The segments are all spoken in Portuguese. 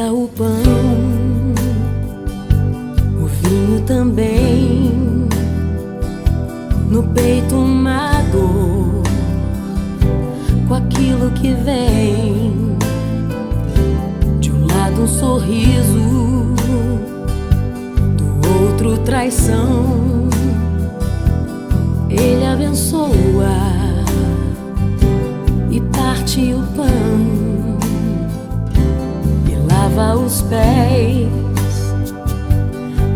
era o pão, o vinho também, no peito uma dor, com aquilo que vem. De um lado um sorriso, do outro traição. Ele abençoa e parte o pão e lava os pés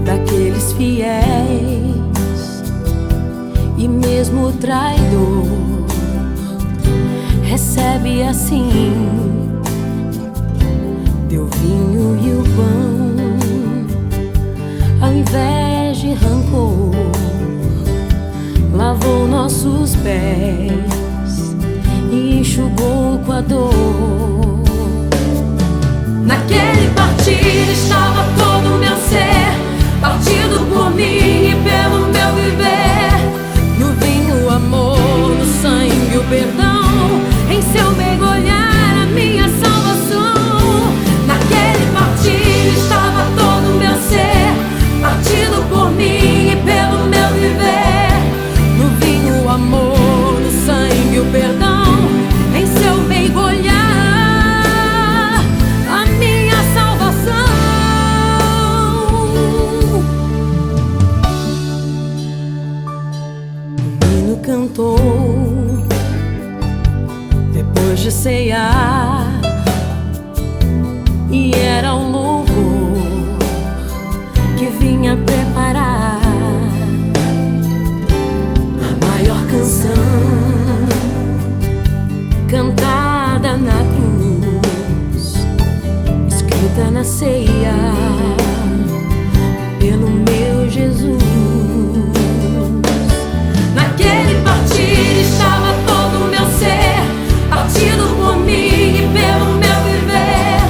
daqueles fiéis. E mesmo o traidor recebe assim, deu vinho e o pão, ao invés de rancor, lavou nossos pés e enxugou com a dor. Naquele partir estava todo o meu ser, partido por mim e pelo meu viver. No vinho o amor, no sangue o perdão, em seu mergulhar a minha salvação. Naquele partir estava todo o meu ser, partido por mim e pelo meu viver. No vinho o amor, no sangue o perdão, em seu mergulhar a minha salvação. O hino cantou depois de ceiar, e era um louvor que vinha preparar a maior canção cantada na cruz, escrita na ceia pelo meu Jesus. Naquele partir estava todo o meu ser, partido por mim e pelo meu viver.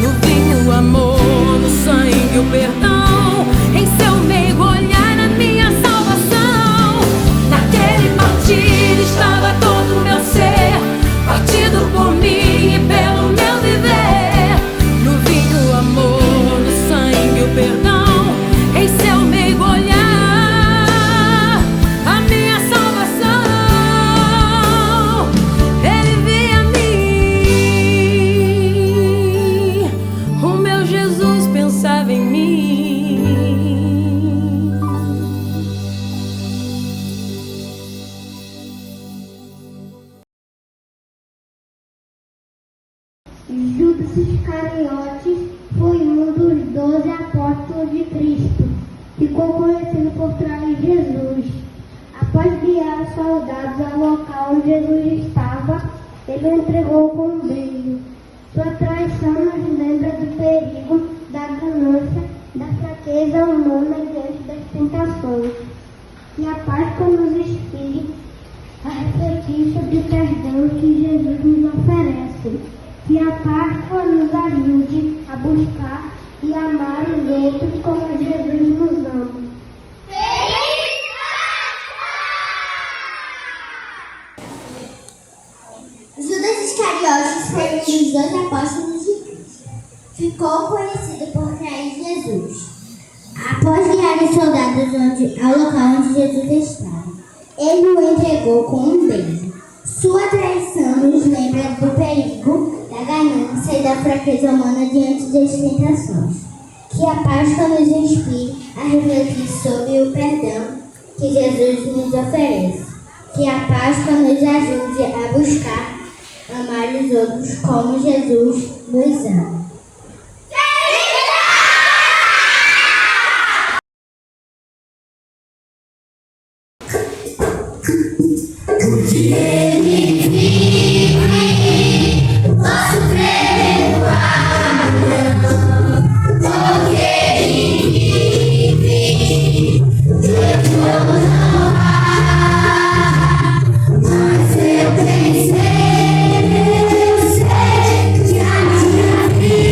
No vinho o amor, no sangue o perdão, em seu mergulhar a minha salvação. Naquele partir estava todo o meu ser, partido por mim e pelo meu viver. No vinho o amor, no sangue o perdão, em seu mergulhar a minha salvação. Ele via em mim, o meu Jesus pensava em mim. Judas Iscariotes foi um dos 12 apóstolos de Cristo. Ficou conhecido por trair Jesus. Após guiar os soldados ao local onde Jesus estava, ele o entregou com um beijo. Sua traição nos lembra do perigo, da ganância, da fraqueza humana diante das tentações. Que a Páscoa nos inspire a refletir sobre o perdão que Jesus nos oferece. Que a Páscoa nos ajude a buscar e amar os outros como Jesus nos ama. Judas Iscariotes foi um dos 12 apóstolos de Cristo. Ficou conhecido por trair Jesus. Após guiar os soldados ao local onde Jesus estava, ele o entregou com um beijo. Sua traição nos lembra do perigo, da ganância e da fraqueza humana diante das tentações. Que a Páscoa nos inspire a refletir sobre o perdão que Jesus nos oferece. Que a Páscoa nos ajude a buscar amar os outros como Jesus nos ama. Porque Ele vive, posso crer no amanhã. Porque Ele vive, Deus não há. Mas eu sei que a minha vida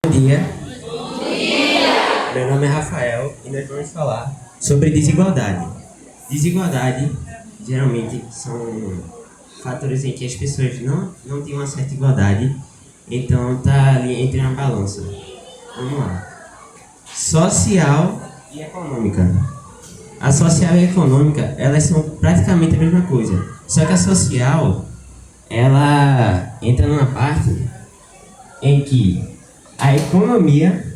Bom dia. Meu nome é Rafael e nós vamos falar sobre desigualdade. Desigualdade geralmente são fatores em que as pessoas não têm uma certa igualdade, então tá ali entre uma balança. Vamos lá. Social e econômica. A social e a econômica, elas são praticamente a mesma coisa. Só que a social, ela entra numa parte em que a economia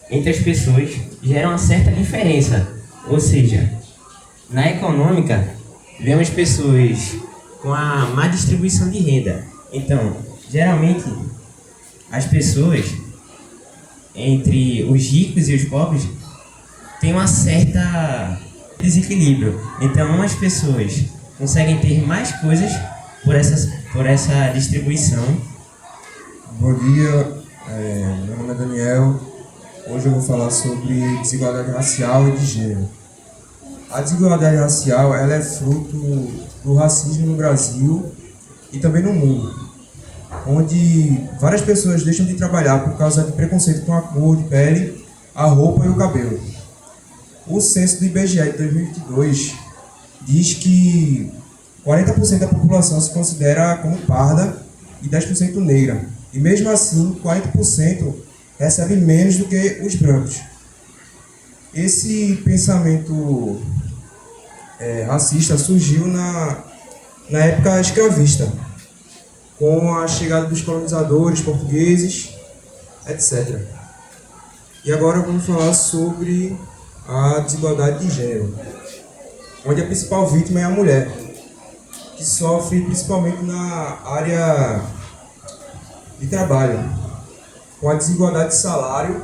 entre as pessoas gera uma certa diferença. Ou seja, na econômica, vemos pessoas com a má distribuição de renda. Então, geralmente, as pessoas entre os ricos e os pobres têm uma certa desequilíbrio. Então, umas pessoas conseguem ter mais coisas por essa distribuição. Bom dia, meu nome é Daniel. Hoje eu vou falar sobre desigualdade racial e de gênero. A desigualdade racial ela é fruto do racismo no Brasil e também no mundo, onde várias pessoas deixam de trabalhar por causa de preconceito com a cor de pele, a roupa e o cabelo. O censo do IBGE de 2022 diz que 40% da população se considera como parda e 10% negra. E mesmo assim, 40% recebe menos do que os brancos. Esse pensamento racista surgiu na época escravista, com a chegada dos colonizadores portugueses, etc. E agora vamos falar sobre a desigualdade de gênero, onde a principal vítima é a mulher, que sofre principalmente na área de trabalho, com a desigualdade de salário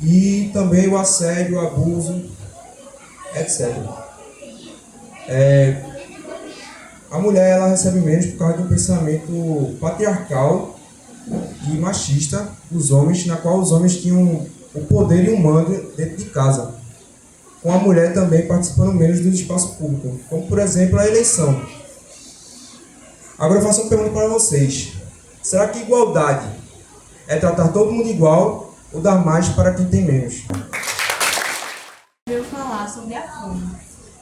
e também o assédio, o abuso, etc. A mulher ela recebe menos por causa de um pensamento patriarcal e machista dos homens, na qual os homens tinham o poder e o mando dentro de casa, com a mulher também participando menos do espaço público, como por exemplo a eleição. Agora eu faço uma pergunta para vocês. Será que igualdade é tratar todo mundo igual ou dar mais para quem tem menos? Eu vou falar sobre a fome.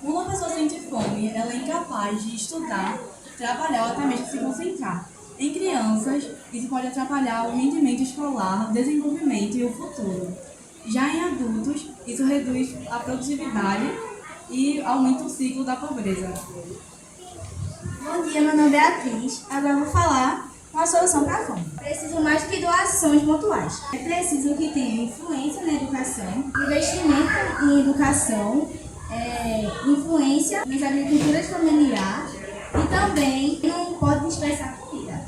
Quando uma pessoa sente fome, ela é incapaz de estudar, trabalhar ou até mesmo se concentrar. Em crianças, isso pode atrapalhar o rendimento escolar, o desenvolvimento e o futuro. Já em adultos, isso reduz a produtividade e aumenta o ciclo da pobreza. Bom dia, meu nome é Beatriz. Agora eu vou falar uma solução para a fome. Preciso mais do que doações pontuais. É preciso que tenha influência na educação, investimento em educação, influência nas agriculturas familiares e também não pode desperdiçar comida.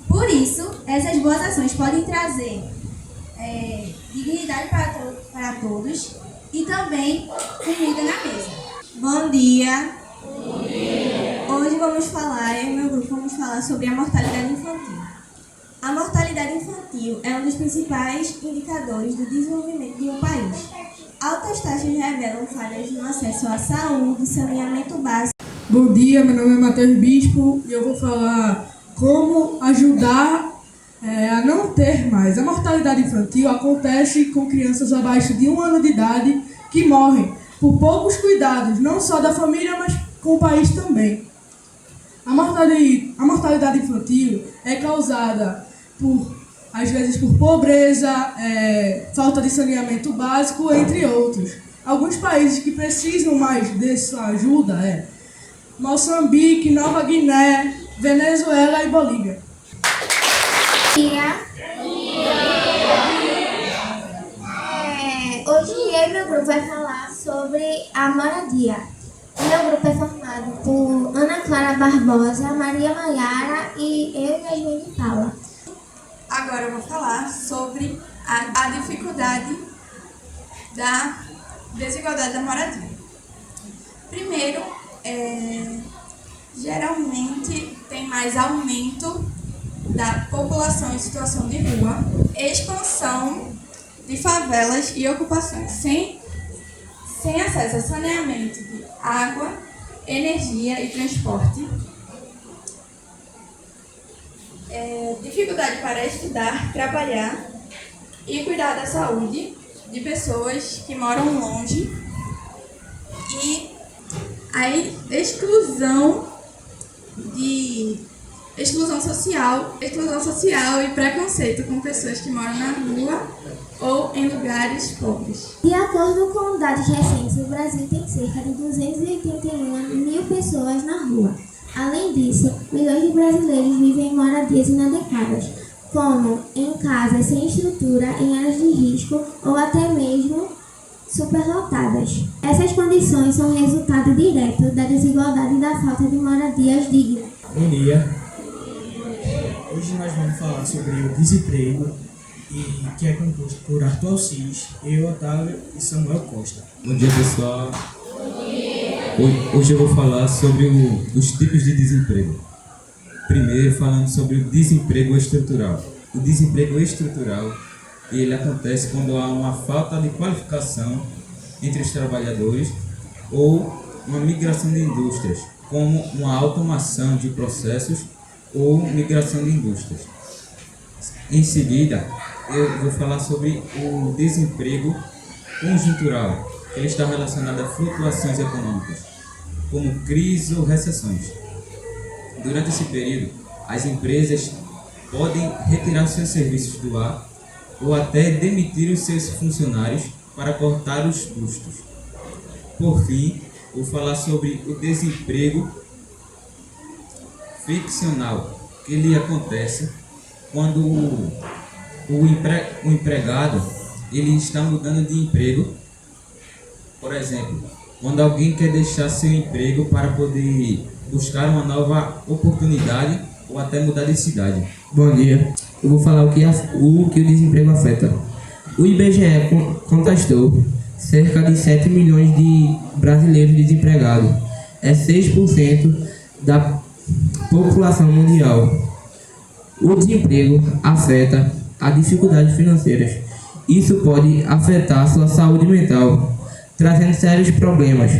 Por isso, essas boas ações podem trazer dignidade para todos e também comida na mesa. Bom dia. Hoje vamos falar, eu e meu grupo vamos falar sobre a mortalidade infantil. A mortalidade infantil é um dos principais indicadores do desenvolvimento de um país. Altas taxas revelam falhas no acesso à saúde, saneamento básico. Bom dia, meu nome é Matheus Bispo e eu vou falar como ajudar a não ter mais. A mortalidade infantil acontece com crianças abaixo de 1 ano de idade que morrem por poucos cuidados, não só da família, mas com o país também. A mortalidade infantil é causada às vezes por pobreza, falta de saneamento básico, entre outros. Alguns países que precisam mais dessa ajuda Moçambique, Nova Guiné, Venezuela e Bolívia. Hoje eu e meu grupo vai falar sobre a moradia. Meu grupo é formado por Ana Clara Barbosa, Maria Maiara e eu, Yasmin de Paula. Agora eu vou falar sobre a dificuldade da desigualdade da moradia. Primeiro, geralmente tem mais aumento da população em situação de rua, expansão de favelas e ocupações sem acesso a saneamento de água, energia e transporte, dificuldade para estudar, trabalhar e cuidar da saúde de pessoas que moram longe e a exclusão social e preconceito com pessoas que moram na rua ou em lugares pobres. De acordo com dados recentes, o Brasil tem cerca de 281 mil pessoas na rua. Além disso, milhões de brasileiros vivem em moradias inadequadas, como em casas sem estrutura, em áreas de risco ou até mesmo superlotadas. Essas condições são resultado direto da desigualdade e da falta de moradias dignas. Bom dia. Hoje nós vamos falar sobre o desemprego, que é composto por Arthur Alcides, eu, Otávio e Samuel Costa. Bom dia, pessoal. Hoje eu vou falar sobre os tipos de desemprego. Primeiro, falando sobre o desemprego estrutural. O desemprego estrutural, ele acontece quando há uma falta de qualificação entre os trabalhadores ou uma migração de indústrias, como uma automação de processos ou migração de indústrias. Em seguida, eu vou falar sobre o desemprego conjuntural. Ele está relacionado a flutuações econômicas, como crises ou recessões. Durante esse período, as empresas podem retirar seus serviços do ar ou até demitir os seus funcionários para cortar os custos. Por fim, vou falar sobre o desemprego friccional, que ele acontece quando o empregado ele está mudando de emprego. Por exemplo, quando alguém quer deixar seu emprego para poder buscar uma nova oportunidade ou até mudar de cidade. Bom dia, eu vou falar o que o desemprego afeta. O IBGE contestou cerca de 7 milhões de brasileiros desempregados. É 6% da população mundial. O desemprego afeta as dificuldades financeiras. Isso pode afetar a sua saúde mental, trazendo sérios problemas,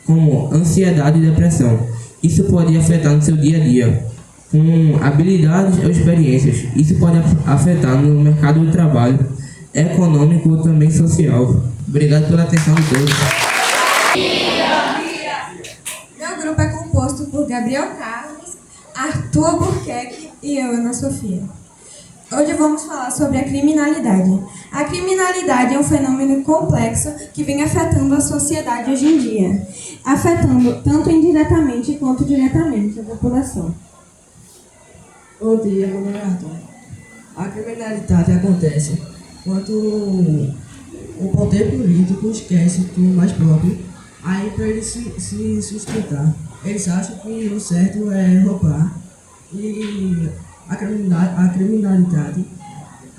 como ansiedade e depressão. Isso pode afetar no seu dia a dia, com habilidades ou experiências. Isso pode afetar no mercado de trabalho, econômico ou também social. Obrigado pela atenção de todos. Meu grupo é composto por Gabriel Carlos, Arthur Albuquerque e eu, Ana Sofia. Hoje vamos falar sobre a criminalidade. A criminalidade é um fenômeno complexo que vem afetando a sociedade hoje em dia, afetando tanto indiretamente quanto diretamente a população. Bom dia, meu nome é Arthur. A criminalidade acontece quando o poder político esquece do mais próprio, aí para ele se sustentar. Eles acham que o certo é roubar e a criminalidade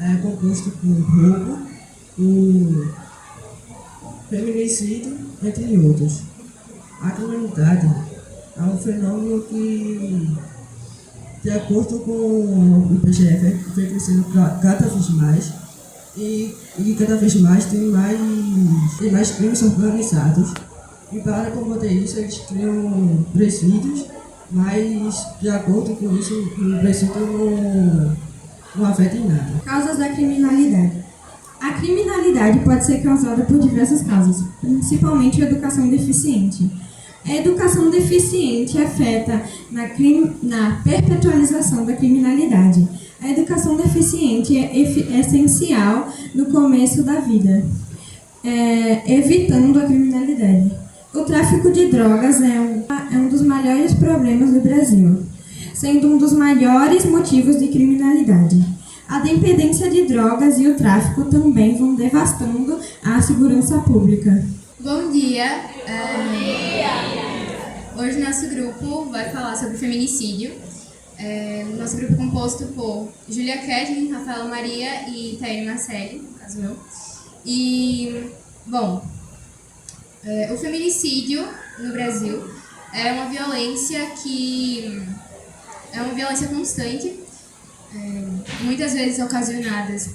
é composta por roubo, por feminicídio, entre outros. A criminalidade é um fenômeno que, de acordo com o IBGE, vem crescendo cada vez mais e cada vez mais tem mais crimes organizados. E para combater isso, eles criam presídios, mas de acordo com isso, o presídio não afeta em nada. Causas da criminalidade. A criminalidade pode ser causada por diversas causas, principalmente a educação deficiente. A educação deficiente afeta na perpetualização da criminalidade. A educação deficiente é essencial no começo da vida, evitando a criminalidade. O tráfico de drogas é um dos maiores problemas do Brasil, sendo um dos maiores motivos de criminalidade. A dependência de drogas e o tráfico também vão devastando a segurança pública. Bom dia! Hoje nosso grupo vai falar sobre feminicídio. Nosso grupo é composto por Júlia Kathleen, Rafaela Maria e Taine Marcelli, no caso eu. E, bom, o feminicídio no Brasil é uma violência constante, muitas vezes ocasionadas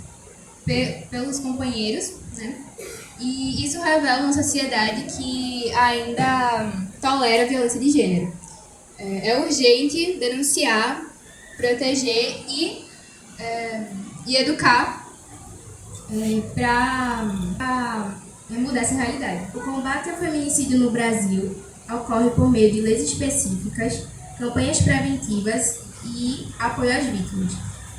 pelos companheiros, né? E isso revela uma sociedade que ainda tolera a violência de gênero. É urgente denunciar, proteger e educar para mudar essa realidade. O combate ao feminicídio no Brasil ocorre por meio de leis específicas, campanhas preventivas e apoio às vítimas.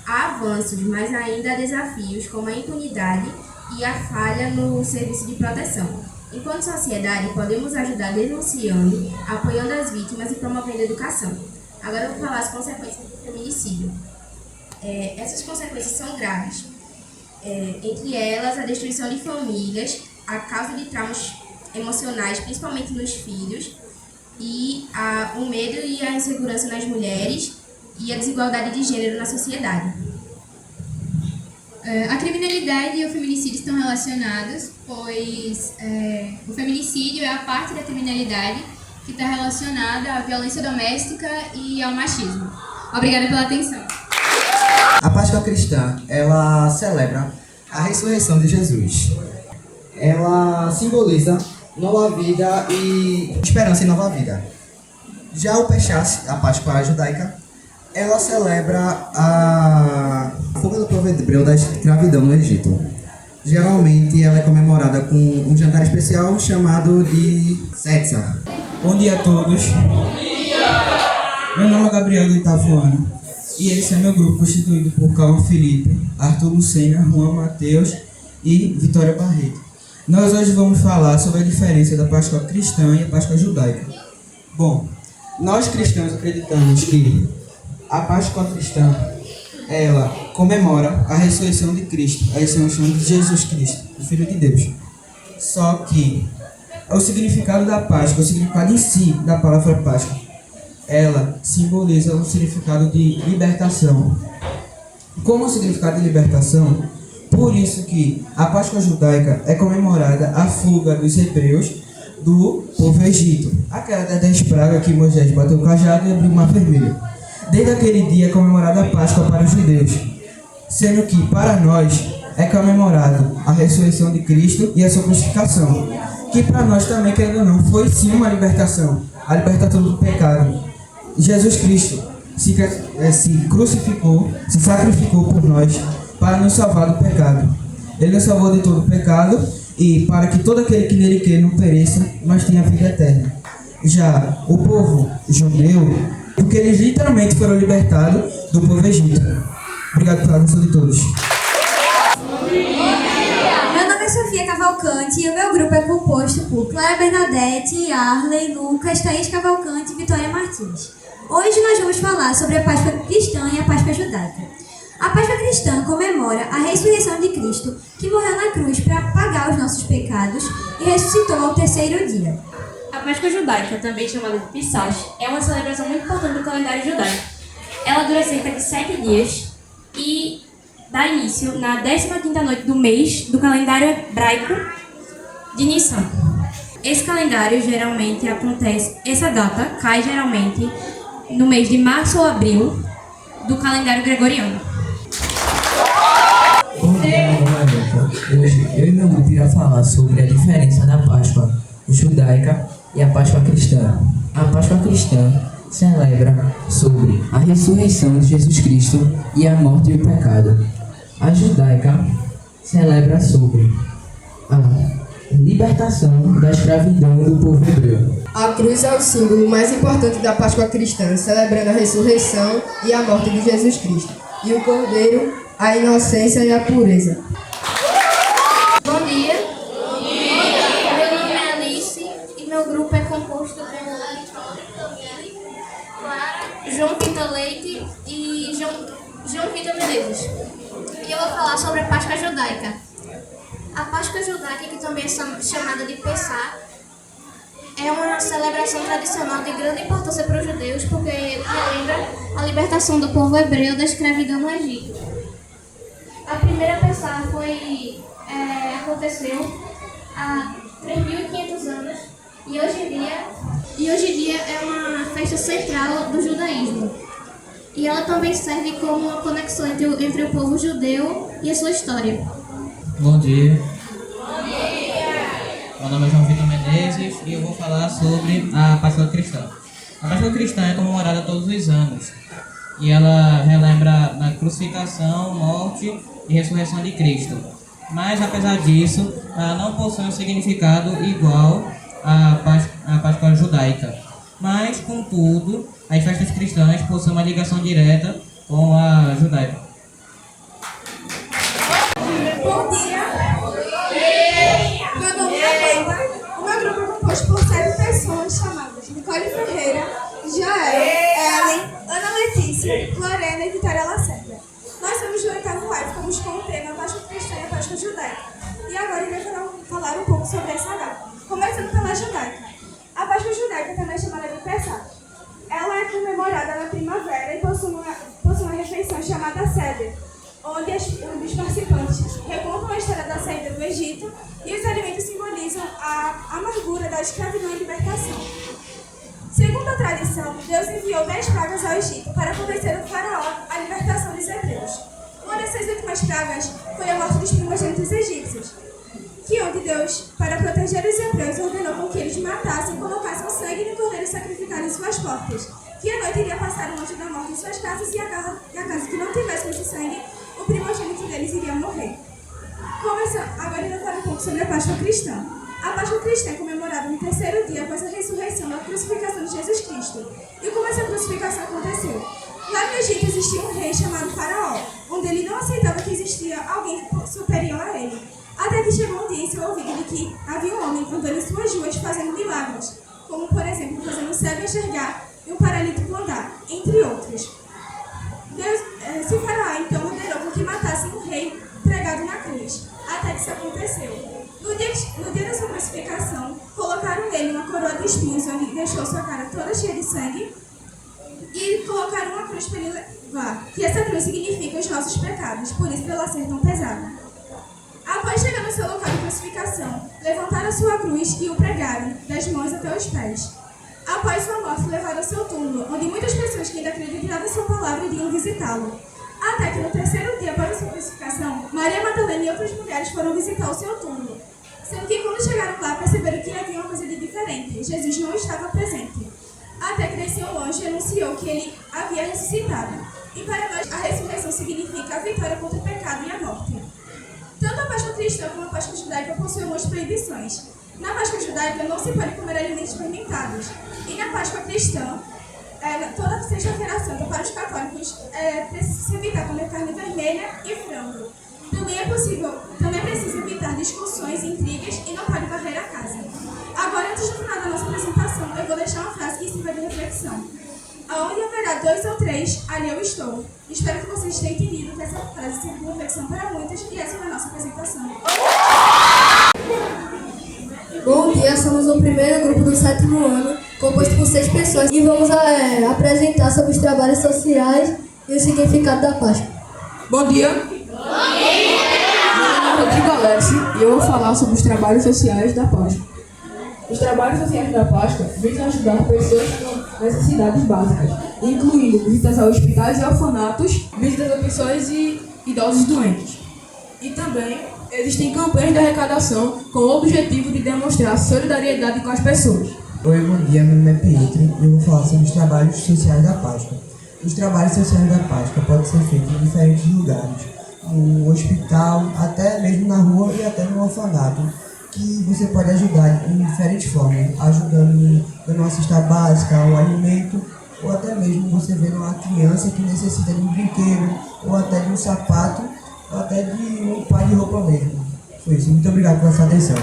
Há avanços, mas ainda há desafios como a impunidade e a falha no serviço de proteção. Enquanto sociedade, podemos ajudar denunciando, apoiando as vítimas e promovendo a educação. Agora eu vou falar as consequências do feminicídio. Essas consequências são graves. Entre elas, a destruição de famílias, a causa de traumas emocionais, principalmente nos filhos, e o medo e a insegurança nas mulheres e a desigualdade de gênero na sociedade. A criminalidade e o feminicídio estão relacionados, pois o feminicídio é a parte da criminalidade que está relacionada à violência doméstica e ao machismo. Obrigada pela atenção. A Páscoa cristã, ela celebra a ressurreição de Jesus. Ela simboliza nova vida e esperança em nova vida. Já o Peshach, a Páscoa judaica, ela celebra a fuga do povo hebreu da escravidão no Egito. Geralmente ela é comemorada com um jantar especial chamado de Setzah. Bom dia a todos. Meu nome é Gabriel do oitavo ano e esse é meu grupo constituído por Calma Felipe, Arthur Lucena, Juan Matheus e Vitória Barreto. Nós hoje vamos falar sobre a diferença da Páscoa cristã e a Páscoa judaica. Bom, nós cristãos acreditamos que a Páscoa cristã, ela comemora a ressurreição de Cristo, a ressurreição de Jesus Cristo, o Filho de Deus. Só que o significado da Páscoa, o significado em si da palavra Páscoa, ela simboliza um significado de libertação. Como o significado de libertação, por isso que a Páscoa judaica é comemorada a fuga dos hebreus do povo Egito. Aquela das 10 pragas que Moisés bateu o cajado e abriu o mar vermelho. Desde aquele dia é comemorada a Páscoa para os judeus, sendo que para nós é comemorado a ressurreição de Cristo e a sua crucificação, que para nós também, querendo ou não, foi sim uma libertação, a libertação do pecado. Jesus Cristo se crucificou, se sacrificou por nós para nos salvar do pecado. Ele nos salvou de todo o pecado e para que todo aquele que nele crê não pereça, mas tenha vida eterna. Já o povo judeu, porque eles literalmente foram libertados do povo Egito. Obrigado pela atenção de todos. Meu nome é Sofia Cavalcante e o meu grupo é composto por Clara Bernadette, Arley, Lucas, Thaís Cavalcante e Vitória Martins. Hoje nós vamos falar sobre a Páscoa cristã e a Páscoa judaica. A Páscoa cristã comemora a ressurreição de Cristo, que morreu na cruz para pagar os nossos pecados e ressuscitou ao terceiro dia. A Páscoa judaica, também chamada de Pesach, é uma celebração muito importante do calendário judaico. Ela dura cerca de 7 dias e dá início na 15ª noite do mês do calendário hebraico de Nissan. Esse calendário geralmente acontece, essa data cai geralmente no mês de março ou abril do calendário gregoriano. Bom dia, meu nome é Luca. Hoje eu e meu grupo irá falar sobre a diferença da Páscoa judaica e a Páscoa cristã. A Páscoa cristã celebra sobre a ressurreição de Jesus Cristo e a morte e o pecado. A judaica celebra sobre a libertação da escravidão do povo hebreu. A cruz é o símbolo mais importante da Páscoa cristã, celebrando a ressurreição e a morte de Jesus Cristo. E o cordeiro, a inocência e a pureza. Bom dia. Meu nome é Alice e meu grupo é composto por João Vitor Leite e João Vitor Menezes. E eu vou falar sobre a Páscoa judaica. A Páscoa judaica, que também é chamada de Pesach, é uma celebração tradicional de grande importância para os judeus, porque relembra a libertação do povo hebreu da escravidão no Egito. A primeira Pesach aconteceu há 3.500 anos e hoje em dia é uma festa central do judaísmo. E ela também serve como uma conexão entre o povo judeu e a sua história. Bom dia. Meu nome é João Vitor Menezes e eu vou falar sobre a Páscoa cristã. A Páscoa cristã é comemorada todos os anos e ela relembra na crucificação, morte e ressurreição de Cristo. mas apesar disso, não possui um significado igual à Páscoa judaica. Mas, contudo, as festas cristãs possuem uma ligação direta com a judaica. Bom dia! Meu nome é Amanda. O meu grupo é composto por 7 pessoas chamadas Nicole Ferreira, Joel, Ellen, Ana Letícia, Lorena e Vitória Lacerda. Nós somos do 8º A e ficamos com o tema Páscoa Cristã e a Páscoa Judaica. E agora irei falar um pouco sobre essa data. Começando pela judaica. A Páscoa Judaica também é chamada de Pessah. Ela é comemorada na primavera e possui uma refeição chamada Seder, onde os participantes recontam a história da saída do Egito e os alimentos simbolizam a amargura da escravidão e libertação. Segundo a tradição, Deus enviou 10 pragas ao Egito para convencer o faraó à libertação dos hebreus. Uma dessas últimas pragas foi a morte dos primogênitos egípcios, que onde Deus, para proteger os hebreus, ordenou com que eles matassem e colocassem o sangue do cordeiro sacrificado em suas portas, que à noite iria passar o anjo da morte em suas casas e a casa que não tivesse esse sangue, o primogênito deles iria morrer. Agora eu vou falar um pouco sobre a Páscoa cristã. A Páscoa cristã é comemorada no 3º dia após a ressurreição da crucificação de Jesus Cristo. E como essa crucificação aconteceu? Lá no Egito existia um rei chamado Faraó, onde ele não aceitava que existia alguém superior a ele. Até que chegou um dia em seu ouvido de que havia um homem andando em suas ruas fazendo milagres, como por exemplo fazendo o cego enxergar e um paralítico andar, entre outros. Se Faraó então ordenou com que matassem um rei pregado na cruz, até que isso aconteceu. No dia da sua crucificação, colocaram nele uma coroa de espinhos, onde deixou sua cara toda cheia de sangue, e colocaram uma cruz para ele levar, que essa cruz significa os nossos pecados, por isso ela ser tão pesada. Após chegar no seu local de crucificação, levantaram sua cruz e o pregaram, das mãos até os pés. Após sua morte, levaram ao seu túmulo, onde muitas pessoas que ainda acreditavam em sua palavra iriam visitá-lo. Até que no 3º dia após a sua crucificação, Maria Madalena e outras mulheres foram visitar o seu túmulo. Sendo que quando chegaram lá, perceberam que havia uma coisa de diferente. Jesus não estava presente. Até que desceu um anjo e anunciou que ele havia ressuscitado. E para nós, a ressurreição significa a vitória contra o pecado e a morte. Tanto a Páscoa cristã como a Páscoa judaica possuem algumas proibições. Na Páscoa judaica não se pode comer alimentos fermentados. E na Páscoa cristã, toda sexta-feira santa para os católicos, precisa evitar comer carne vermelha e frango. Também precisa evitar discussões, intrigas e não pode varrer a casa. Agora, antes de final da nossa apresentação, eu vou deixar uma frase que sirva de reflexão. Aonde haverá 2 ou 3, ali eu estou. Espero que vocês tenham entendido que essa frase sirva de reflexão para muitos e essa é a nossa apresentação. Bom dia, somos o primeiro grupo do 7º ano, composto por 6 pessoas, e vamos apresentar sobre os trabalhos sociais e o significado da Páscoa. Bom dia! Bom dia! Meu nome é Rodrigo Alexi e eu vou falar sobre os trabalhos sociais da Páscoa. Os trabalhos sociais da Páscoa visam ajudar pessoas com necessidades básicas, incluindo visitas a hospitais e orfanatos, visitas a pessoas e idosos doentes. E também existem campanhas de arrecadação com o objetivo de demonstrar solidariedade com as pessoas. Oi, bom dia, meu nome é Pietro e eu vou falar sobre os trabalhos sociais da Páscoa. Os trabalhos sociais da Páscoa podem ser feitos em diferentes lugares, no hospital, até mesmo na rua e até no orfanato, que você pode ajudar em diferentes formas, ajudando dando uma cesta básica, um alimento, ou até mesmo você vendo uma criança que necessita de um brinquedo, ou até de um sapato, ou até de um par de roupa mesmo. Foi isso, muito obrigado pela sua atenção.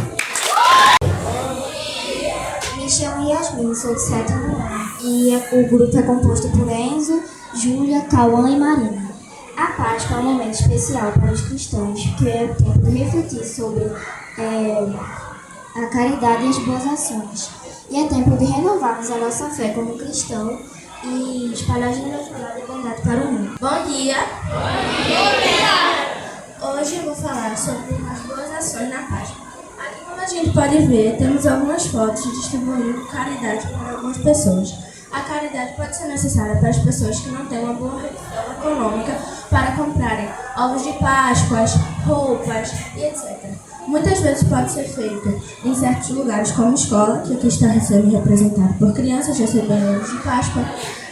Me chamo Yasmin, sou do 7º ano e o grupo é composto por Enzo, Júlia, Cauã e Marina. A Páscoa é um momento especial para os cristãos, que é o tempo de refletir sobre a caridade e as boas ações. E é tempo de renovarmos a nossa fé como cristão e espalhar a generosidade e bondade para o mundo. Bom dia! Bom dia! Hoje eu vou falar sobre as boas ações na Páscoa. Aqui, como a gente pode ver, temos algumas fotos distribuindo caridade para algumas pessoas. A caridade pode ser necessária para as pessoas que não têm uma boa redução econômica para comprarem ovos de Páscoas, roupas e etc. Muitas vezes pode ser feito em certos lugares como escola, que aqui está sendo representado por crianças recebendo ovos de Páscoa,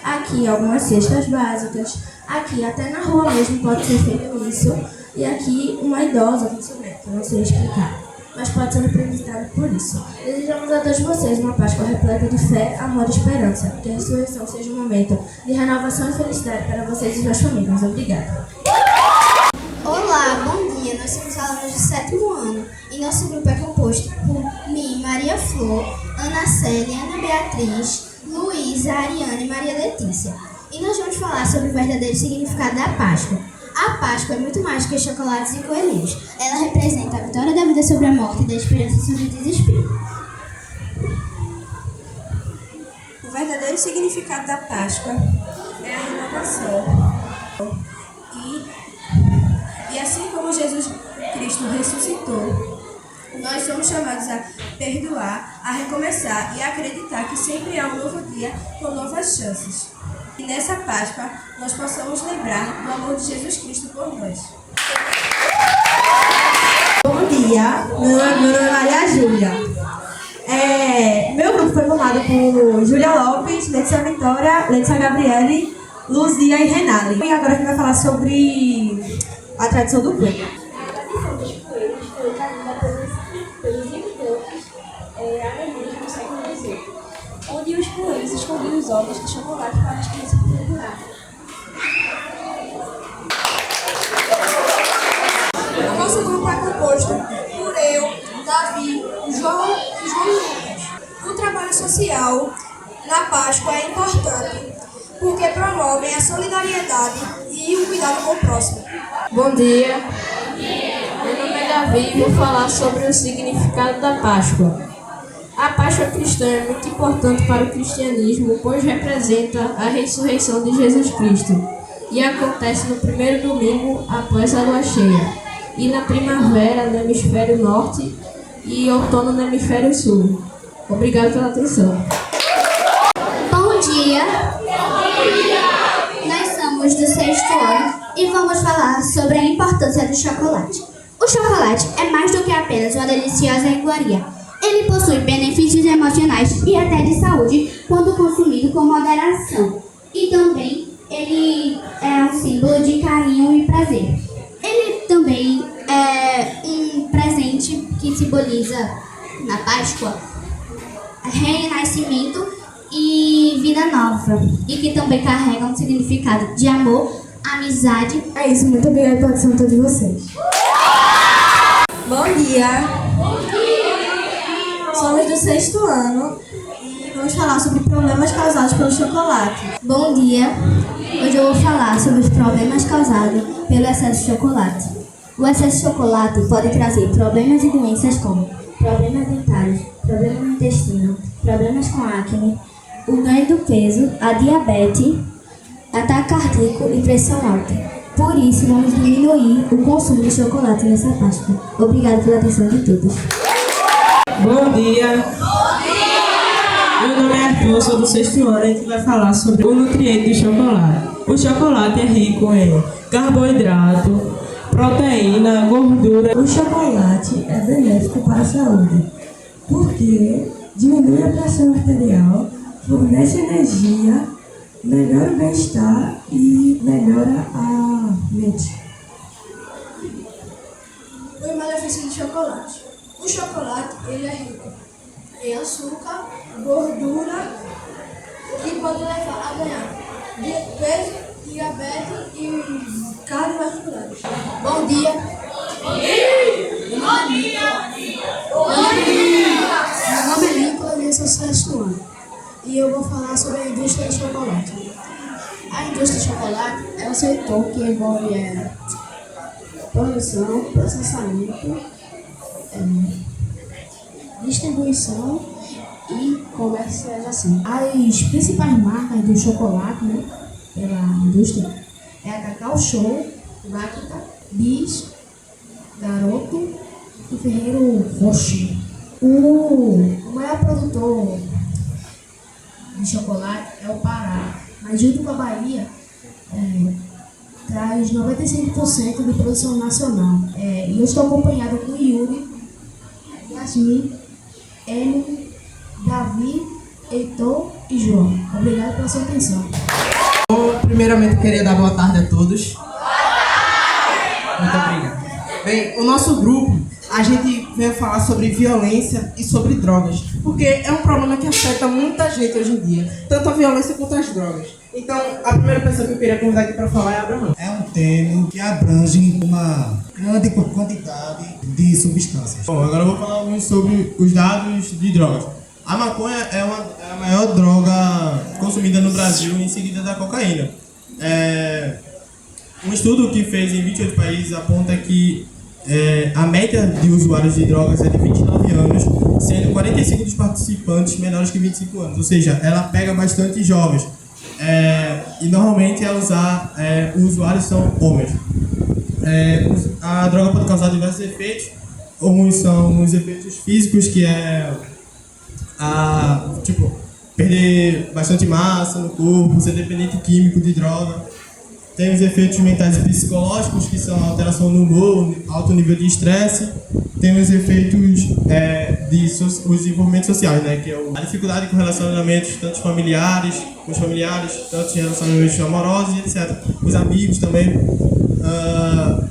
aqui algumas cestas básicas, aqui até na rua mesmo pode ser feito isso, E aqui uma idosa que sobreviveu, que eu não sei explicar, mas pode ser representada por isso. Desejamos a todos vocês uma Páscoa repleta de fé, amor e esperança. Que a ressurreição seja um momento de renovação e felicidade para vocês e suas famílias. Obrigada. Olá, bom dia. Nós somos alunos do 7º ano e nosso grupo é composto por mim, Maria Flor, Ana Célia, Ana Beatriz, Luísa, Ariane e Maria Letícia. E nós vamos falar sobre o verdadeiro significado da Páscoa. A Páscoa é muito mais que chocolates e coelhinhos. Ela representa a vitória da vida sobre a morte e da esperança sobre o desespero. O verdadeiro significado da Páscoa é a renovação. E assim como Jesus Cristo ressuscitou, nós somos chamados a perdoar, a recomeçar e a acreditar que sempre há um novo dia com novas chances. E nessa Páscoa nós possamos lembrar do amor de Jesus Cristo por nós. Bom dia, meu nome é Maria Júlia. Meu grupo foi formado por Júlia Lopes, Letícia Vitória, Letícia Gabriele, Luzia e Renale. E agora a gente vai falar sobre a tradição do coelho. A tradição dos coelhos foi trazida pelos imigrantes alemães no século XVIII, onde os coelhos escondiam os ovos de chocolate para as crianças pendurarem. O nosso grupo é composto por eu, Davi, João e João Lucas. O trabalho social na Páscoa é importante porque promove a solidariedade e o cuidado com o próximo. Bom dia. Meu nome é Davi e vou falar sobre o significado da Páscoa. A Páscoa cristã é muito importante para o cristianismo, pois representa a ressurreição de Jesus Cristo e acontece no primeiro domingo após a lua cheia, e na primavera no hemisfério norte e outono no hemisfério sul. Obrigado pela atenção. Bom dia! Nós somos do 6º ano e vamos falar sobre a importância do chocolate. O chocolate é mais do que apenas uma deliciosa iguaria. Ele possui benefícios emocionais e até de saúde quando consumido com moderação. E também ele é um símbolo de carinho e prazer. Ele também é um presente que simboliza na Páscoa renascimento e vida nova, e que também carrega um significado de amor, amizade. É isso, muito obrigada pela atenção de todos vocês. Bom dia! Somos do 6º ano e vamos falar sobre problemas causados pelo chocolate. Bom dia! Hoje eu vou falar sobre os problemas causados pelo excesso de chocolate. O excesso de chocolate pode trazer problemas e doenças como problemas dentários, problemas no intestino, problemas com acne, o ganho do peso, a diabetes, ataque cardíaco e pressão alta. Por isso, vamos diminuir o consumo de chocolate nessa Páscoa. Obrigada pela atenção de todos. Bom dia! Meu nome é Arthur, sou do 6º ano e a gente vai falar sobre o nutriente do chocolate. O chocolate é rico em carboidrato, proteína, gordura. O chocolate é benéfico para a saúde, porque diminui a pressão arterial, fornece energia, melhora o bem-estar e melhora a mente. O malefício do chocolate. O chocolate ele é rico em açúcar, gordura, que pode levar a ganhar peso, diabetes e cardiovasculares. Bom dia! Meu nome é Nicolas e eu sou 6º ano. E eu vou falar sobre a indústria do chocolate. A indústria do chocolate é um setor que envolve produção, processamento, distribuição e comercialização. As principais marcas do chocolate, pela indústria, é a Cacau Show, Lacta, Bis, Garoto e Ferreiro Rocher. O maior produtor de chocolate é o Pará, mas junto com a Bahia traz 95% de produção nacional. E eu estou acompanhado com Yuri, Yasmin, Emily, Davi, Heitor e João. Obrigado pela sua atenção. Primeiramente, eu queria dar boa tarde a todos. Muito obrigado. Bem, o nosso grupo, a gente veio falar sobre violência e sobre drogas, porque é um problema que afeta muita gente hoje em dia, tanto a violência quanto as drogas. Então, a primeira pessoa que eu queria convidar aqui para falar é Abraão. É um tema que abrange uma grande quantidade de substâncias. Bom, agora eu vou falar alguns sobre os dados de drogas. A maconha é a maior droga consumida no Brasil, em seguida da cocaína. Um estudo que fez em 28 países aponta que a média de usuários de drogas é de 29 anos, sendo 45 dos participantes menores que 25 anos. Ou seja, ela pega bastante jovens. E normalmente os usuários são homens. A droga pode causar diversos efeitos. Uns são os efeitos físicos, que perder bastante massa no corpo, ser dependente químico de droga. Tem os efeitos mentais e psicológicos, que são a alteração no humor, alto nível de estresse. Tem os efeitos os desenvolvimentos sociais, né, que é a dificuldade com relacionamentos tanto com os familiares, tanto em relacionamentos amorosos, etc. Os amigos também.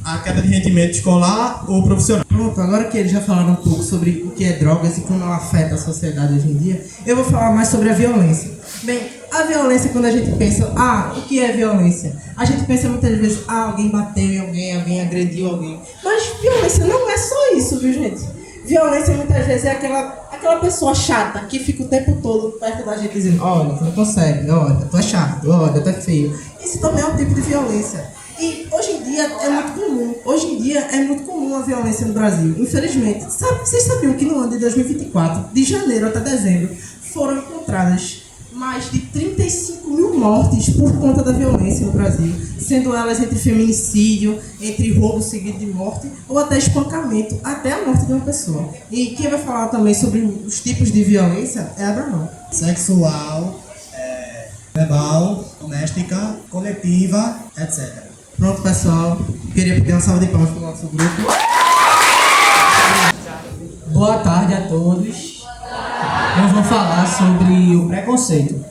A queda de rendimento escolar ou profissional. Pronto, agora que eles já falaram um pouco sobre o que é drogas e como ela afeta a sociedade hoje em dia, eu vou falar mais sobre a violência. Bem, a violência, quando a gente pensa, o que é violência? A gente pensa muitas vezes, alguém bateu em alguém agrediu alguém. Mas violência não é só isso, viu, gente? Violência muitas vezes é aquela pessoa chata que fica o tempo todo perto da gente dizendo, olha, tu não consegue, olha, tu é chato, olha, tu é feio. Isso também é um tipo de violência. E hoje em dia é muito comum a violência no Brasil, infelizmente. Vocês sabiam que no ano de 2024, de janeiro até dezembro, foram encontradas mais de 35 mil mortes por conta da violência no Brasil, sendo elas entre feminicídio, entre roubo seguido de morte ou até espancamento, até a morte de uma pessoa. E quem vai falar também sobre os tipos de violência é Abraão. Sexual, verbal, doméstica, coletiva, etc. Pronto, pessoal. Queria pedir uma salva de palmas para o nosso grupo. Boa tarde a todos. Eu vou falar sobre o preconceito.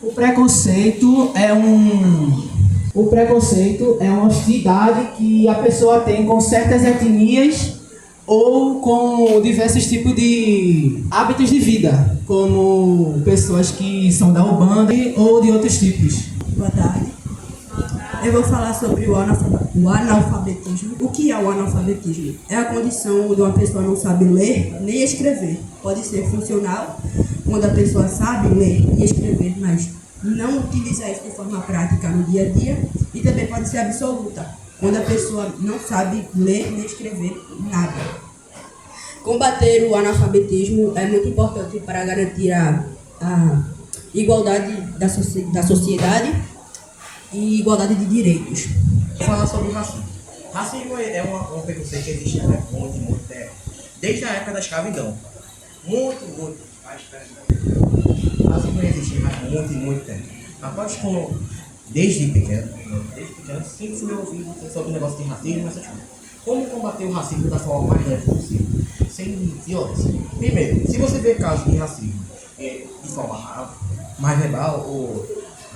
O preconceito é uma hostilidade que a pessoa tem com certas etnias ou com diversos tipos de hábitos de vida, como pessoas que são da Umbanda ou de outros tipos. Boa tarde. Eu vou falar sobre o analfabetismo. O que é o analfabetismo? É a condição onde uma pessoa não sabe ler nem escrever. Pode ser funcional, quando a pessoa sabe ler e escrever, mas não utiliza isso de forma prática no dia a dia. E também pode ser absoluta, quando a pessoa não sabe ler nem escrever nada. Combater o analfabetismo é muito importante para garantir a igualdade da sociedade e igualdade de direitos. Vou falar sobre o racismo. Racismo é um preconceito que existe muito tempo, desde a época da escravidão. Muito. Racismo existe muito tempo. Após desde pequeno, sempre fui ouvindo sobre o negócio de racismo, essas coisas. Como combater o racismo da forma mais leve possível, sem violência? Primeiro, se você vê casos de racismo de forma mais verbal ou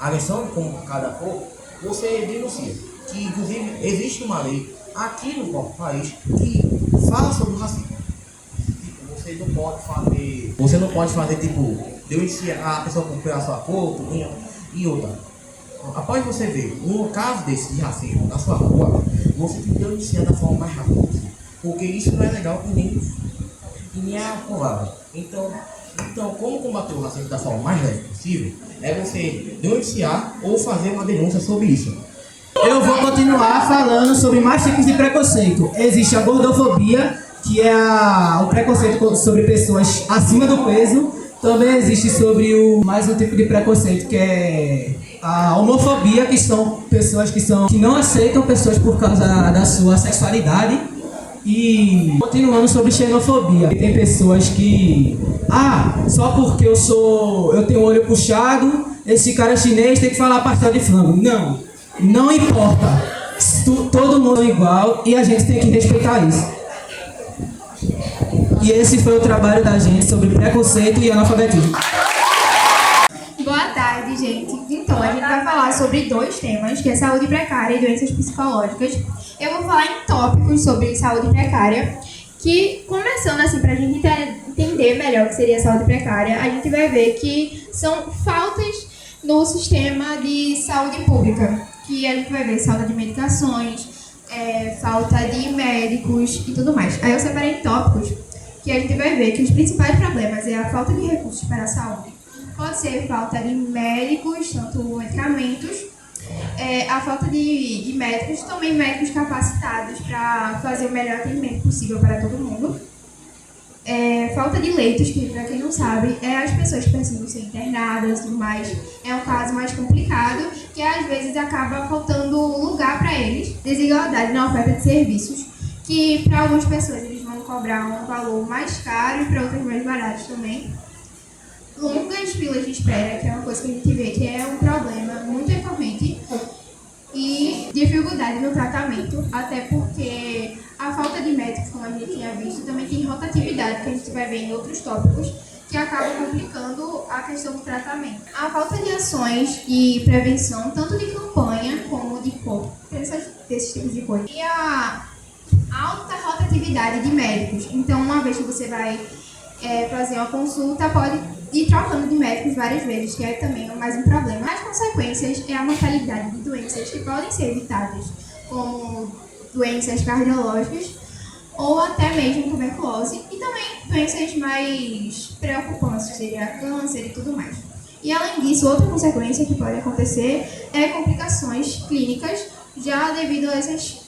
agressão como cada for, você denuncia. Que inclusive existe uma lei aqui no próprio país que fala sobre o racismo. Você não pode fazer denunciar a pessoa pela sua cor e outra. Após você ver um caso desse de racismo na sua rua, você tem que denunciar da forma mais rápida possível. Porque isso não é legal e nem é aprovável. Então, como combater o racismo da forma mais leve possível é você denunciar ou fazer uma denúncia sobre isso. Eu vou continuar falando sobre mais tipos de preconceito. Existe a gordofobia, que é o preconceito sobre pessoas acima do peso. Também existe sobre mais um tipo de preconceito, que é a homofobia, que são pessoas que não aceitam pessoas por causa da sua sexualidade. E continuando sobre xenofobia, tem pessoas que só porque eu tenho o olho puxado, esse cara é chinês, tem que falar pastel de frango. Não importa. Todo mundo é igual e a gente tem que respeitar isso. E esse foi o trabalho da gente sobre preconceito e analfabetismo. Boa tarde, gente. Então, Então, a gente vai falar sobre 2 temas, que é saúde precária e doenças psicológicas. Eu vou falar em tópicos sobre saúde precária, que, começando assim, para a gente entender melhor o que seria saúde precária, a gente vai ver que são faltas no sistema de saúde pública, que a gente vai ver falta de medicações, falta de médicos e tudo mais. Aí eu separei em tópicos, que a gente vai ver que os principais problemas é a falta de recursos para a saúde. Pode ser falta de médicos, tanto medicamentos, a falta de médicos, também médicos capacitados para fazer o melhor atendimento possível para todo mundo. Falta de leitos, que para quem não sabe, as pessoas que precisam ser internadas e tudo mais. É um caso mais complicado, que às vezes acaba faltando lugar para eles. Desigualdade na oferta de serviços, que para algumas pessoas eles vão cobrar um valor mais caro e para outras mais baratos também. Longas filas de espera, que é uma coisa que a gente vê que é um problema muito recorrente, e dificuldade no tratamento, até porque a falta de médicos, como a gente tinha visto, também tem rotatividade, que a gente vai ver em outros tópicos, que acaba complicando a questão do tratamento. A falta de ações e prevenção, tanto de campanha como de corpo, desses tipos de coisa. E a alta rotatividade de médicos. Então, uma vez que você vai fazer uma consulta, pode ir trocando de médicos várias vezes, que é também mais um problema. As consequências é a mortalidade de doenças que podem ser evitadas, como doenças cardiológicas ou até mesmo tuberculose, e também doenças mais preocupantes, seria câncer e tudo mais. E além disso, outra consequência que pode acontecer é complicações clínicas, já devido a esses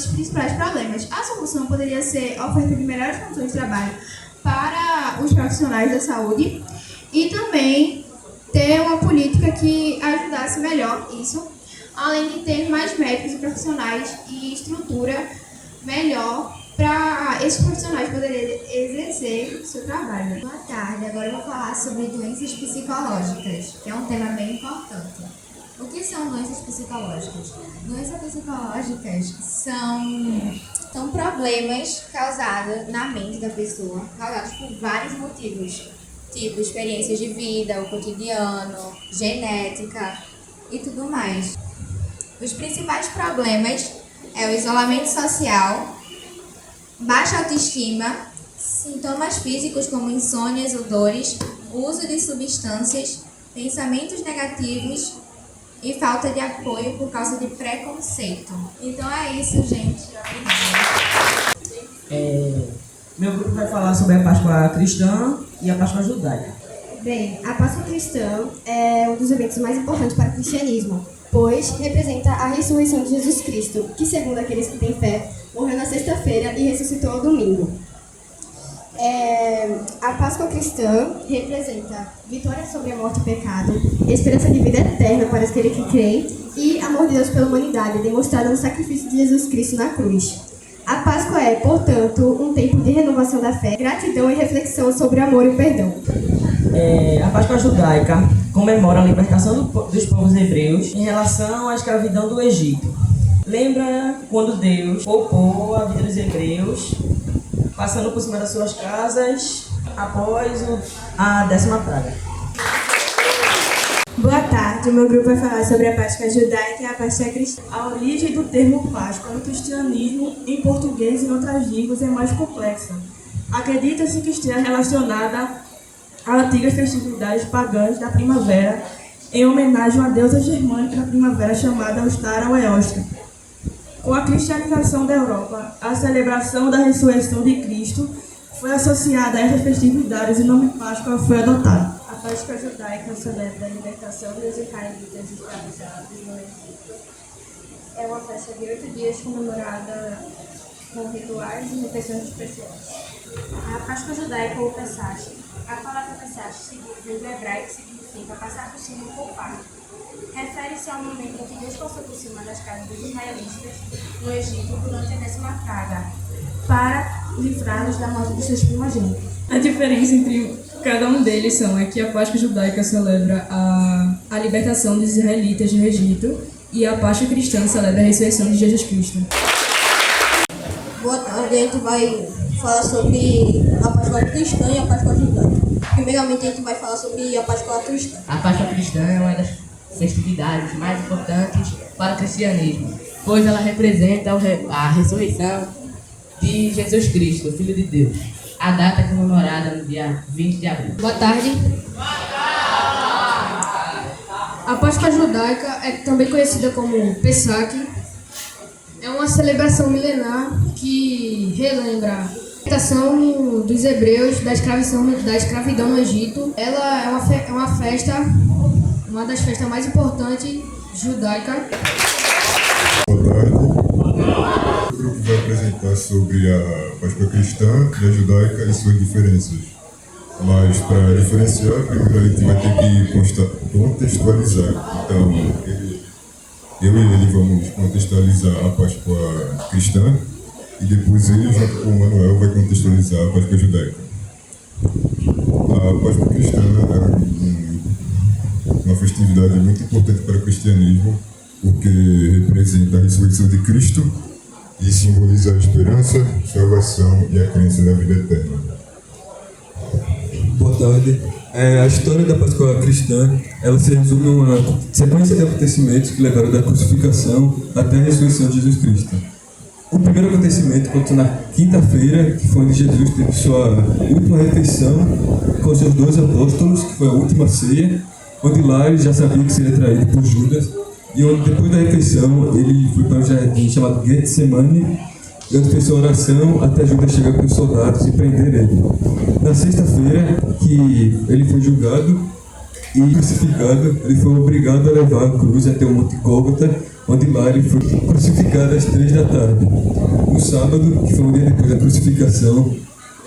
principais problemas. A solução poderia ser a oferta de melhores condições de trabalho para os profissionais da saúde e também ter uma política que ajudasse melhor isso, além de ter mais médicos e profissionais e estrutura melhor para esses profissionais poderem exercer o seu trabalho. Boa tarde, agora eu vou falar sobre doenças psicológicas, que é um tema bem importante. O que são doenças psicológicas? Doenças psicológicas são problemas causados na mente da pessoa, causados por vários motivos, tipo experiências de vida, o cotidiano, genética e tudo mais. Os principais problemas é o isolamento social, baixa autoestima, sintomas físicos como insônias ou dores, uso de substâncias, pensamentos negativos e falta de apoio por causa de preconceito. Então é isso, gente. Meu grupo vai falar sobre a Páscoa cristã e a Páscoa judaica. Bem, a Páscoa cristã é um dos eventos mais importantes para o cristianismo, pois representa a ressurreição de Jesus Cristo, que, segundo aqueles que têm fé, morreu na sexta-feira e ressuscitou ao domingo. A Páscoa cristã representa vitória sobre a morte e o pecado, esperança de vida eterna para aqueles que creem e amor de Deus pela humanidade, demonstrado no sacrifício de Jesus Cristo na cruz. A Páscoa é, portanto, um tempo de renovação da fé, gratidão e reflexão sobre o amor e o perdão. A Páscoa judaica comemora a libertação dos povos hebreus em relação à escravidão do Egito. Lembra quando Deus poupou a vida dos hebreus, passando por cima das suas casas após a 10ª praga. Boa tarde, o meu grupo vai falar sobre a Páscoa judaica e a Páscoa cristã. A origem do termo Páscoa no cristianismo, em português e em outras línguas, é mais complexa. Acredita-se que esteja relacionada a antigas festividades pagãs da primavera, em homenagem à deusa germânica da primavera chamada Ostara ou Eostra. Com a cristianização da Europa, a celebração da ressurreição de Cristo foi associada a essas festividades e o nome Páscoa foi adotado. A Páscoa judaica celebra a libertação dos israelitas escravizados no Egito. É uma festa de 8 dias comemorada com rituais e refeições especiais. A Páscoa judaica ou Pesach. A palavra Pesach vem do hebraico que significa passar por cima ou poupar. Refere-se ao momento em que Deus passou por cima das casas dos israelitas no Egito durante a 10ª praga, para livrá-los da morte dos seus primogênitos. A diferença entre cada um deles é que a Páscoa judaica celebra a libertação dos israelitas do Egito e a Páscoa cristã celebra a ressurreição de Jesus Cristo. Boa tarde, a gente vai falar sobre a Páscoa cristã e a Páscoa judaica. Primeiramente, a gente vai falar sobre a Páscoa cristã. A Páscoa cristã é uma das festividades mais importantes para o cristianismo, pois ela representa a ressurreição de Jesus Cristo, Filho de Deus. A data é comemorada no dia 20 de abril. Boa tarde. A Páscoa judaica é também conhecida como Pesach. É uma celebração milenar que relembra a libertação dos hebreus da escravidão no Egito. Ela é uma festa, uma das festas mais importantes judaicas. Boa tarde. O grupo vai apresentar sobre a Páscoa cristã e a judaica e suas diferenças. Mas para diferenciar, primeiro a gente vai ter que contextualizar. Então, eu e ele vamos contextualizar a Páscoa cristã e depois ele, junto com o Manuel, vai contextualizar a Páscoa judaica. A Páscoa cristã é uma festividade muito importante para o cristianismo, porque representa a ressurreição de Cristo e simboliza a esperança, salvação e a crença na vida eterna. Boa tarde. A história da Páscoa cristã, ela se resume em uma sequência de acontecimentos que levaram da crucificação até a ressurreição de Jesus Cristo. O primeiro acontecimento aconteceu na quinta-feira, que foi onde Jesus teve sua última refeição com seus 12 apóstolos, que foi a última ceia, onde lá ele já sabia que seria traído por Judas, e onde depois da refeição ele foi para um jardim chamado Getsemane, e onde fez sua oração até Judas chegar com os soldados e prender ele. Na sexta-feira, que ele foi julgado e crucificado, ele foi obrigado a levar a cruz até o Monte Gólgota, onde lá ele foi crucificado às 3 da tarde. No sábado, que foi um dia depois da crucificação,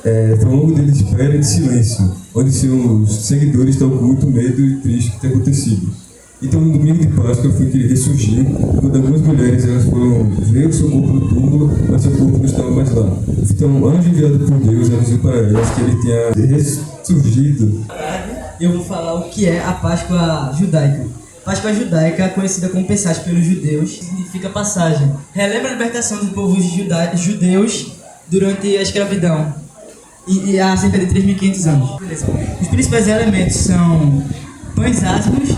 foi um longo dia de espera e de silêncio, onde seus seguidores estão com muito medo e triste do que tem acontecido. Então, no domingo de Páscoa, foi que ele ressurgiu, quando algumas mulheres elas foram ver o seu corpo no túmulo, mas seu corpo não estava mais lá. Então, o anjo enviado por Deus avisou para elas que ele tinha ressurgido. Eu vou falar o que é a Páscoa judaica. Páscoa judaica, conhecida como Pesach pelos judeus, significa passagem. Relembra a libertação dos povos judeus durante a escravidão, e há cerca de 3.500 anos. Os principais elementos são pães ázimos,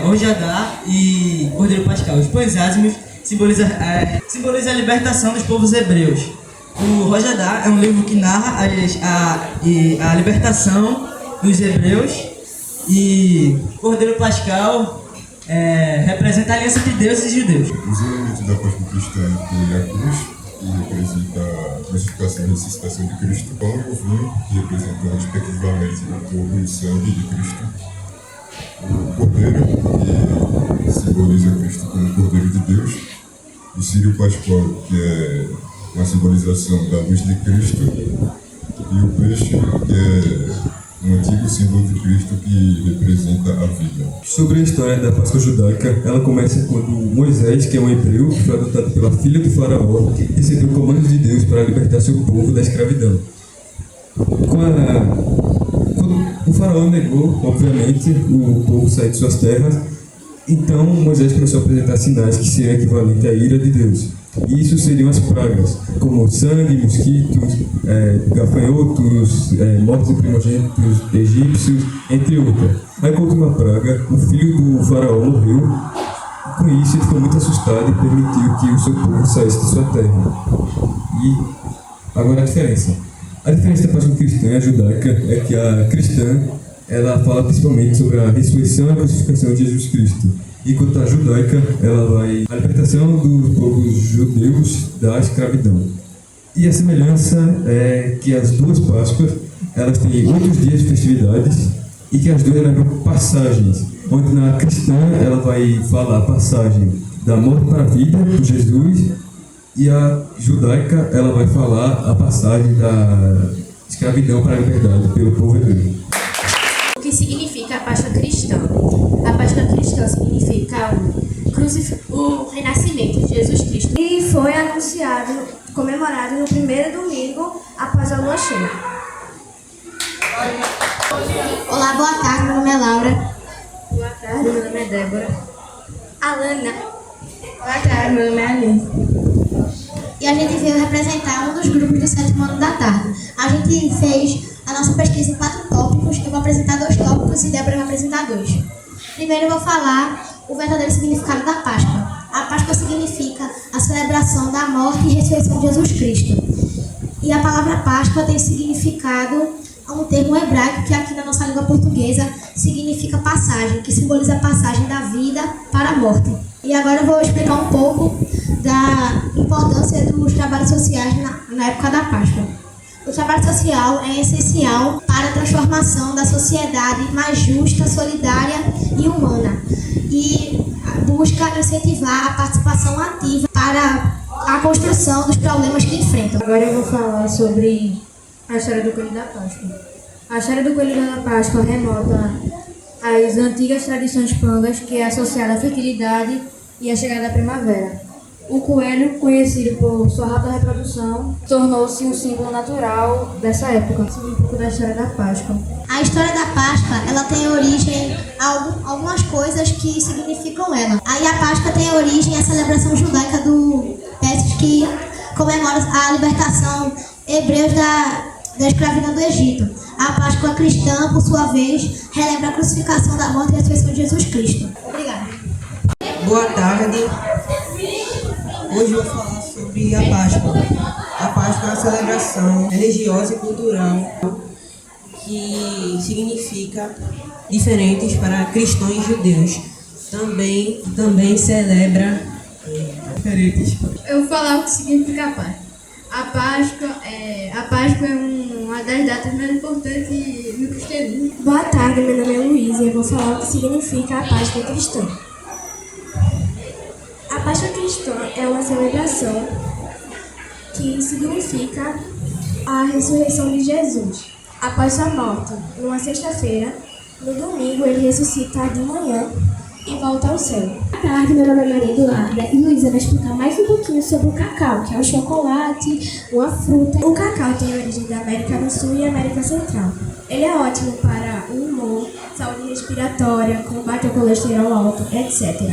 hojadá e cordeiro pascal. Os pães ázimos simbolizam a libertação dos povos hebreus. O hojadá é um livro que narra a libertação dos hebreus, e cordeiro pascal representa a aliança de Deus e judeus. Os elementos da Páscoa cristã incluem a cruz, que representa a crucificação e ressuscitação de Cristo, pão e o vinho, que representam respectivamente o corpo e o sangue de Cristo, o cordeiro, que simboliza Cristo como Cordeiro de Deus, o círio pascual, que é uma simbolização da luz de Cristo, e o peixe, que é um antigo símbolo de Cristo que representa a vida. Sobre a história da Páscoa judaica, ela começa quando Moisés, que é um hebreu, que foi adotado pela filha do faraó, recebeu comandos de Deus para libertar seu povo da escravidão. Quando o faraó negou, obviamente, o povo sair de suas terras, então Moisés começou a apresentar sinais que seriam equivalentes à ira de Deus. E isso seriam as pragas, como sangue, mosquitos, gafanhotos, mortos e primogênitos egípcios, entre outras. Aí, com a última praga, o filho do faraó morreu. Com isso, ele ficou muito assustado e permitiu que o seu povo saísse de sua terra. E agora a diferença. A diferença da Páscoa cristã e a judaica é que a cristã ela fala principalmente sobre a ressurreição e a crucificação de Jesus Cristo. Enquanto a judaica, ela vai a libertação dos povos judeus da escravidão. E a semelhança é que as duas Páscoas, elas têm 8 dias de festividades e que as duas lembram passagens, onde na cristã ela vai falar a passagem da morte para a vida por Jesus, e a judaica ela vai falar a passagem da escravidão para a liberdade pelo povo hebreu. O que significa a Páscoa cristã? A Páscoa cristã significa o renascimento de Jesus Cristo. E foi comemorado no primeiro domingo após a lua cheia. Olá, boa tarde, meu nome é Laura. Boa tarde, meu nome é Débora. Alana. Boa tarde, meu nome é Alice. E a gente veio representar um dos grupos do 7º ano da tarde. A gente fez a nossa pesquisa em 4 tópicos. Eu vou apresentar 2 tópicos e Débora vai apresentar 2. Primeiro eu vou falar o verdadeiro significado da Páscoa. A Páscoa significa a celebração da morte e ressurreição de Jesus Cristo. E a palavra Páscoa tem significado a um termo hebraico que aqui na nossa língua portuguesa significa passagem, que simboliza a passagem da vida para a morte. E agora eu vou explicar um pouco da importância dos trabalhos sociais na época da Páscoa. O trabalho social é essencial para a transformação da sociedade mais justa, solidária e humana, e busca incentivar a participação ativa para a construção dos problemas que enfrentam. Agora eu vou falar sobre a história do Coelho da Páscoa. A história do Coelho da Páscoa remota às antigas tradições pangas, que é associada à fertilidade e à chegada da primavera. O coelho, conhecido por sua rápida reprodução, tornou-se um símbolo natural dessa época. Um pouco da história da Páscoa. A história da Páscoa, ela tem origem a algumas coisas que significam ela. Aí a Páscoa tem origem à celebração judaica do Pésach, que comemora a libertação hebreus da escravidão do Egito. A Páscoa cristã, por sua vez, relembra a crucificação da morte e a ressurreição de Jesus Cristo. Obrigada. Boa tarde. Hoje eu vou falar sobre a Páscoa. A Páscoa é uma celebração religiosa e cultural que significa diferentes para cristãos e judeus. Também celebra diferentes. Eu vou falar o que significa a Páscoa. A Páscoa é uma das datas mais importantes no cristianismo. Boa tarde, meu nome é Luísa e eu vou falar o que significa a Páscoa cristã. A Páscoa cristã é uma celebração que significa a ressurreição de Jesus. Após sua morte, numa sexta-feira, no domingo ele ressuscita de manhã e volta ao céu. Boa tarde, meu nome é Maria Eduarda e Luísa vai explicar mais um pouquinho sobre o cacau, que é o chocolate, uma fruta. O cacau tem origem da América do Sul e América Central. Ele é ótimo para o humor, saúde respiratória, combate ao colesterol alto, etc.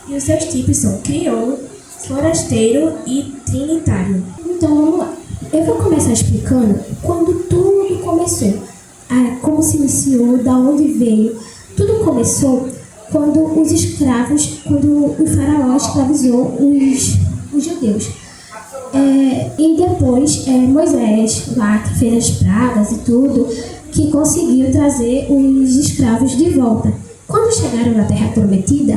E os seus tipos são crioulo, forasteiro e trinitário. Então vamos lá. Eu vou começar explicando quando tudo começou. Como se iniciou, da onde veio. Tudo começou quando o faraó escravizou os judeus. E depois Moisés, lá que fez as pragas e tudo, que conseguiu trazer os escravos de volta. Quando chegaram na Terra Prometida,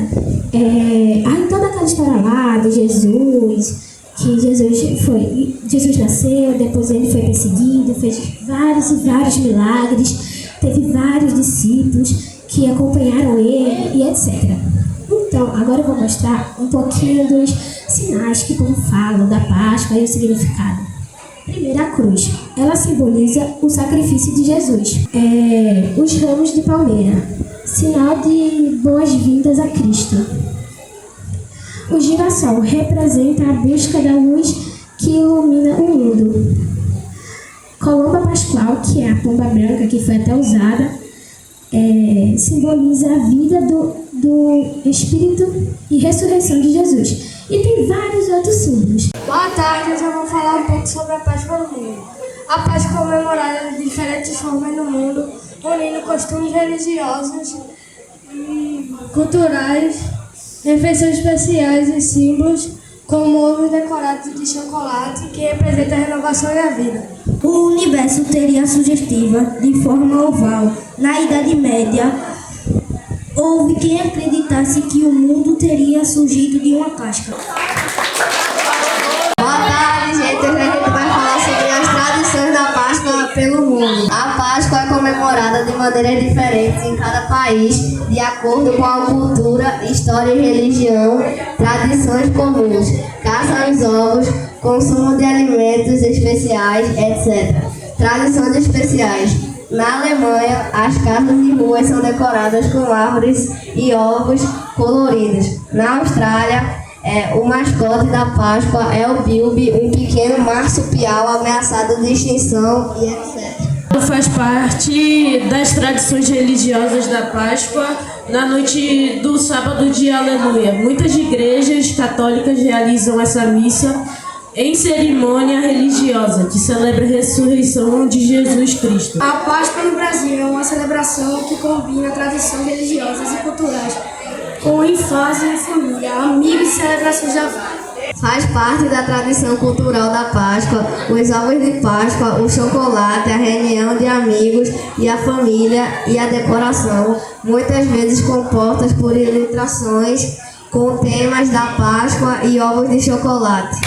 aí toda aquela história lá de Jesus, que Jesus nasceu, depois ele foi perseguido, fez vários e vários milagres, teve vários discípulos que acompanharam ele e etc. Então, agora eu vou mostrar um pouquinho dos sinais que o povo fala da Páscoa e o significado. Primeiro, a cruz. Ela simboliza o sacrifício de Jesus. Os ramos de palmeira, sinal de boas-vindas a Cristo. O girassol representa a busca da luz que ilumina o mundo. Colomba pascual, que é a pomba branca que foi até usada, simboliza a vida do Espírito e ressurreição de Jesus. E tem vários outros símbolos. Boa tarde, eu já vou falar um pouco sobre a Páscoa no mundo. A Páscoa é comemorada de diferentes formas no mundo, unindo costumes religiosos e culturais, refeições especiais e símbolos, como ovos decorados de chocolate, que representa a renovação e a vida. O universo teria sugestiva de forma oval. Na Idade Média, houve quem acreditasse que o mundo teria surgido de uma casca. Boa tarde, gente. Hoje a gente vai falar sobre as tradições da Páscoa pelo mundo. A Páscoa é comemorada de maneiras diferentes em cada país, de acordo com a cultura, história e religião, tradições comuns, caça aos ovos, consumo de alimentos especiais, etc. Tradições especiais. Na Alemanha, as casas e ruas são decoradas com árvores e ovos coloridos. Na Austrália, o mascote da Páscoa é o Bilby, um pequeno marsupial ameaçado de extinção e etc. Faz parte das tradições religiosas da Páscoa na noite do sábado de Aleluia. Muitas igrejas católicas realizam essa missa em cerimônia religiosa que celebra a ressurreição de Jesus Cristo. A Páscoa no Brasil é uma celebração que combina tradições religiosas e culturais com infância e família, amigos e celebrações da vida. Faz parte da tradição cultural da Páscoa, os ovos de Páscoa, o chocolate, a reunião de amigos e a família e a decoração, muitas vezes compostas por ilustrações com temas da Páscoa e ovos de chocolate.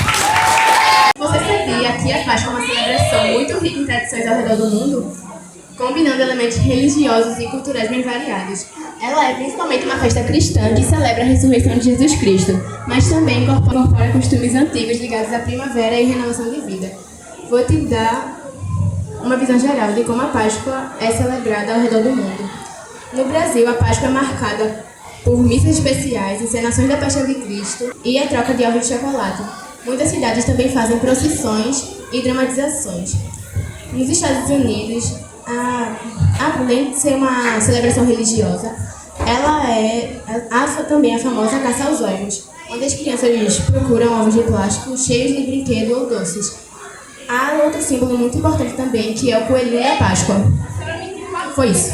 Você sabia que a Páscoa é uma celebração muito rica em tradições ao redor do mundo, combinando elementos religiosos e culturais bem variados? Ela é principalmente uma festa cristã que celebra a ressurreição de Jesus Cristo, mas também incorpora costumes antigos ligados à primavera e renovação de vida. Vou te dar uma visão geral de como a Páscoa é celebrada ao redor do mundo. No Brasil, a Páscoa é marcada por missas especiais, encenações da Paixão de Cristo e a troca de ovos de chocolate. Muitas cidades também fazem procissões e dramatizações. Nos Estados Unidos, além de ser uma celebração religiosa, ela é também a famosa caça aos ovos, onde as crianças procuram ovos de plástico cheios de brinquedo ou doces. Há outro símbolo muito importante também, que é o coelhinho da Páscoa. Foi isso.